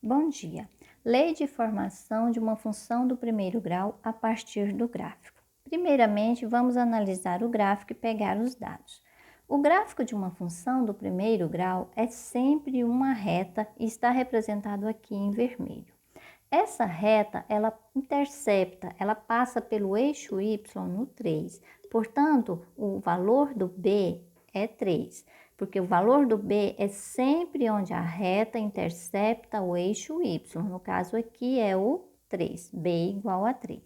Bom dia. Lei de formação de uma função do primeiro grau a partir do gráfico. Primeiramente, vamos analisar o gráfico e pegar os dados. O gráfico de uma função do primeiro grau é sempre uma reta e está representado aqui em vermelho. Essa reta, ela intercepta, ela passa pelo eixo y no 3. Portanto, o valor do b é 3. Porque o valor do b é sempre onde a reta intercepta o eixo y. No caso aqui é o 3, b igual a 3.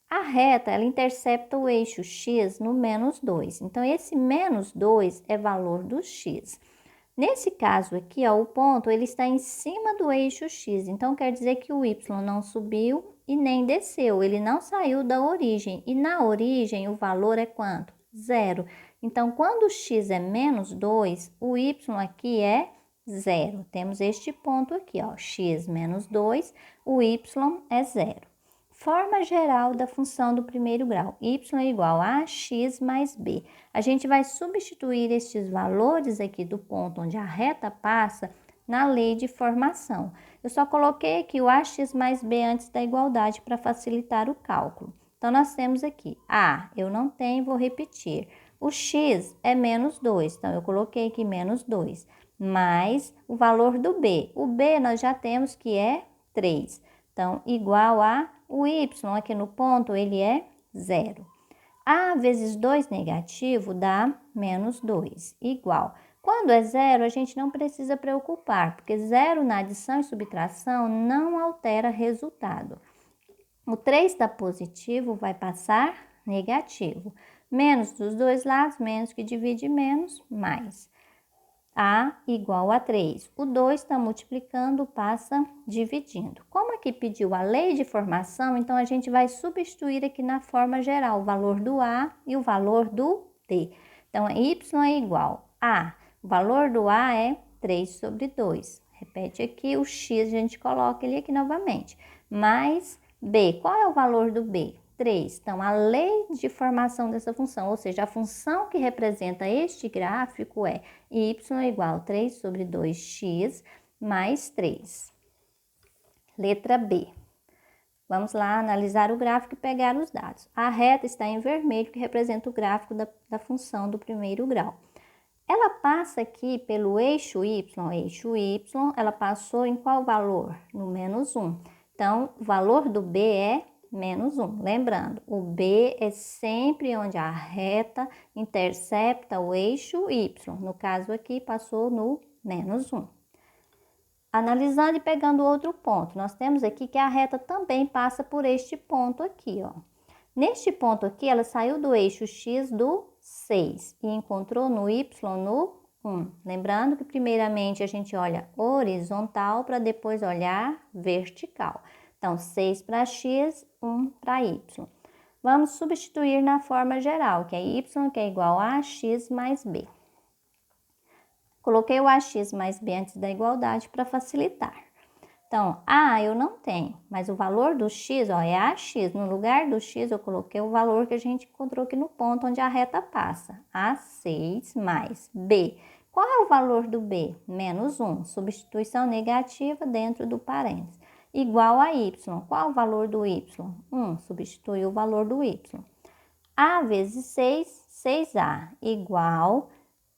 A reta, ela intercepta o eixo x no menos 2. Então, esse menos 2 é valor do x. Nesse caso aqui, ó, o ponto ele está em cima do eixo x. Então, quer dizer que o y não subiu e nem desceu. Ele não saiu da origem. E na origem, o valor é quanto? 0. Então, quando o x é menos 2, o y aqui é 0. Temos este ponto aqui, ó, x menos 2, o y é 0. Forma geral da função do primeiro grau, y é igual a x mais b. A gente vai substituir estes valores aqui do ponto onde a reta passa na lei de formação. Eu só coloquei aqui o ax mais b antes da igualdade para facilitar o cálculo. Então, nós temos aqui a, eu não tenho, vou repetir. O x é menos 2, então eu coloquei aqui menos 2, mais o valor do b. O b nós já temos que é 3, então igual a o y aqui no ponto ele é 0. A vezes 2 negativo dá menos 2, igual. Quando é 0, a gente não precisa preocupar, porque 0 na adição e subtração não altera resultado. O 3 está positivo, vai passar negativo. Menos dos dois lados, menos que divide menos, mais. A igual a 3. O 2 está multiplicando, passa dividindo. Como aqui pediu a lei de formação, então a gente vai substituir aqui na forma geral o valor do A e o valor do D. Então, y é igual a, o valor do A é 3 sobre 2. Repete aqui, o x a gente coloca ele aqui novamente. Mais B. Qual é o valor do B? 3. Então, a lei de formação dessa função, ou seja, a função que representa este gráfico é y é igual a 3 sobre 2x mais 3. Letra B. Vamos lá analisar o gráfico e pegar os dados. A reta está em vermelho, que representa o gráfico da função do primeiro grau. Ela passa aqui pelo eixo y, ela passou em qual valor? No menos 1. Então, o valor do b é menos 1. Lembrando, o B é sempre onde a reta intercepta o eixo Y. No caso aqui, passou no menos 1. Analisando e pegando outro ponto, nós temos aqui que a reta também passa por este ponto aqui, ó. Neste ponto aqui, ela saiu do eixo X do 6 e encontrou no Y no 1. Lembrando que primeiramente a gente olha horizontal para depois olhar vertical. Então, 6 para x, 1 para y. Vamos substituir na forma geral, que é y, que é igual a x mais b. Coloquei o ax mais b antes da igualdade para facilitar. Então, a eu não tenho, mas o valor do x, ó, é ax. No lugar do x, eu coloquei o valor que a gente encontrou aqui no ponto onde a reta passa. A6 mais b. Qual é o valor do b? Menos 1. Substituição negativa dentro do parênteses. Igual a y. Qual o valor do y? 1. Substitui o valor do y. A vezes 6, 6a, igual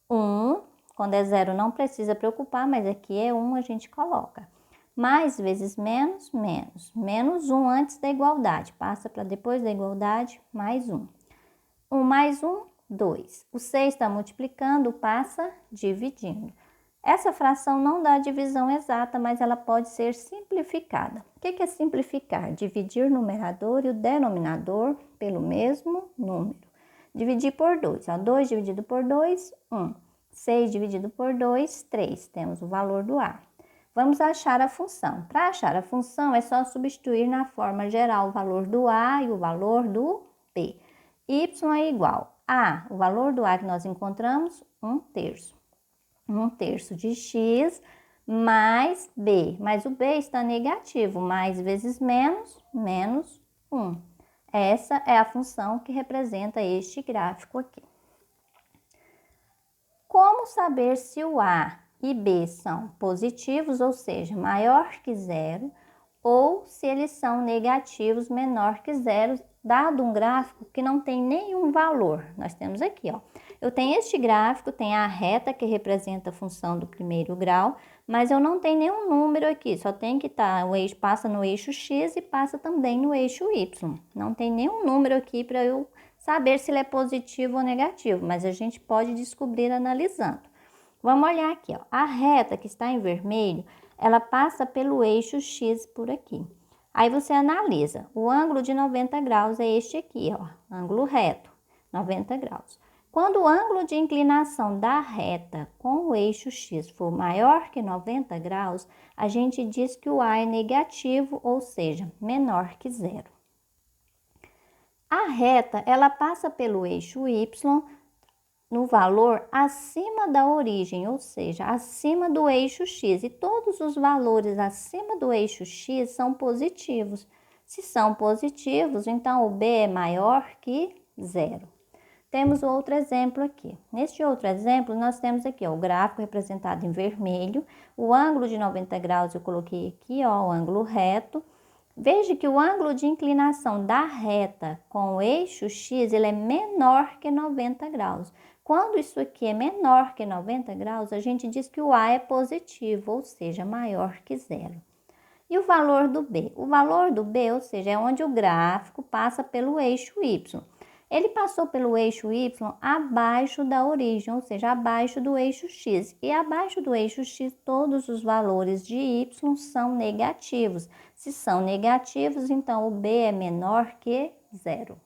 1. Quando é 0 não precisa preocupar, mas aqui é 1, a gente coloca. Mais vezes menos, menos. Menos 1 antes da igualdade. Passa para depois da igualdade, mais 1. 1 mais 1, 2. O 6 está multiplicando, passa dividindo. Essa fração não dá divisão exata, mas ela pode ser simplificada. O que é simplificar? Dividir o numerador e o denominador pelo mesmo número. Dividir por 2. 2 dividido por 2, 1. 6 dividido por 2, 3. Temos o valor do A. Vamos achar a função. Para achar a função, é só substituir na forma geral o valor do A e o valor do B. Y é igual a, o valor do A que nós encontramos, 1/3. 1/3 de x mais b, mas o b está negativo, mais vezes menos, menos 1. Essa é a função que representa este gráfico aqui. Como saber se o A e B são positivos, ou seja, maior que zero, ou se eles são negativos, menor que zero, dado um gráfico que não tem nenhum valor. Nós temos aqui, ó. Eu tenho este gráfico, tem a reta que representa a função do primeiro grau, mas eu não tenho nenhum número aqui, só tem que estar, o eixo passa no eixo X e passa também no eixo Y. Não tem nenhum número aqui para eu saber se ele é positivo ou negativo, mas a gente pode descobrir analisando. Vamos olhar aqui, ó. A reta que está em vermelho, ela passa pelo eixo X por aqui. Aí você analisa, o ângulo de 90 graus é este aqui, ó, ângulo reto, 90 graus. Quando o ângulo de inclinação da reta com o eixo X for maior que 90 graus, a gente diz que o A é negativo, ou seja, menor que zero. A reta, ela passa pelo eixo Y no valor acima da origem, ou seja, acima do eixo X. E todos os valores acima do eixo X são positivos. Se são positivos, então o B é maior que zero. Temos outro exemplo aqui. Neste outro exemplo, nós temos aqui, ó, o gráfico representado em vermelho. O ângulo de 90 graus eu coloquei aqui, ó, o ângulo reto. Veja que o ângulo de inclinação da reta com o eixo X, ele é menor que 90 graus. Quando isso aqui é menor que 90 graus, a gente diz que o A é positivo, ou seja, maior que zero. E o valor do B? O valor do B, ou seja, é onde o gráfico passa pelo eixo Y. Ele passou pelo eixo Y abaixo da origem, ou seja, abaixo do eixo X. E abaixo do eixo X, todos os valores de Y são negativos. Se são negativos, então o B é menor que zero.